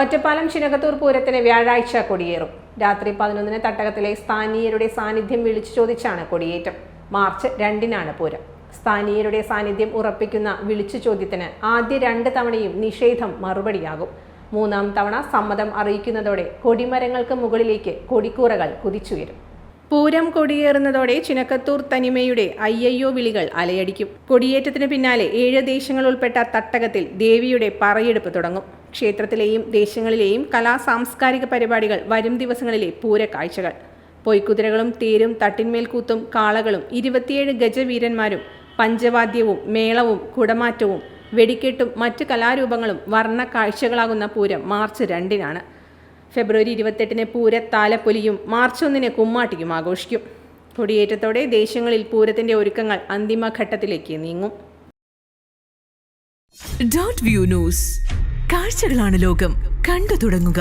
ഒറ്റപ്പാലം ചിനകത്തൂർ പൂരത്തിന് വ്യാഴാഴ്ച കൊടിയേറും. രാത്രി 11-ന് തട്ടകത്തിലെ സ്ഥാനീയരുടെ സാന്നിധ്യം വിളിച്ചു ചോദിച്ചാണ് കൊടിയേറ്റം. മാർച്ച് 2-നാണ് പൂരം. സ്ഥാനീയരുടെ സാന്നിധ്യം ഉറപ്പിക്കുന്ന വിളിച്ചു ചോദ്യത്തിന് ആദ്യ 2 തവണയും നിഷേധം മറുപടിയാകും. 3-ാം തവണ സമ്മതം അറിയിക്കുന്നതോടെ കൊടിമരങ്ങൾക്ക് മുകളിലേക്ക് കൊടിക്കൂറകൾ കുതിച്ചുയരും. പൂരം കൊടിയേറുന്നതോടെ ചിനക്കത്തൂർ തനിമയുടെ അയ്യയ്യോ വിളികൾ അലയടിക്കും. കൊടിയേറ്റത്തിന് പിന്നാലെ 7 ദേശങ്ങൾ ഉൾപ്പെട്ട തട്ടകത്തിൽ ദേവിയുടെ പറയെടുപ്പ് തുടങ്ങും. ക്ഷേത്രത്തിലെയും ദേശങ്ങളിലെയും സാംസ്കാരിക പരിപാടികൾ വരും ദിവസങ്ങളിലെ പൂരക്കാഴ്ചകൾ. പൊയ്ക്കുതിരകളും തേരും തട്ടിന്മേൽക്കൂത്തും കാളകളും 27 ഗജവീരന്മാരും പഞ്ചവാദ്യവും മേളവും കുടമാറ്റവും വെടിക്കെട്ടും മറ്റ് കലാരൂപങ്ങളും വർണ്ണ കാഴ്ചകളാകുന്ന പൂരം മാർച്ച് 2-നാണ്. ഫെബ്രുവരി 28-ന് പൂരത്താലപ്പൊലിയും മാർച്ച് 1-ന് കുമ്മാട്ടിയും ആഘോഷിക്കും. കൊടിയേറ്റത്തോടെ ദേശങ്ങളിൽ പൂരത്തിന്റെ ഒരുക്കങ്ങൾ അന്തിമഘട്ടത്തിലേക്ക് നീങ്ങും. Dot view news. കാഴ്ചകളാണ് ലോകം. കണ്ടു തുടങ്ങുക.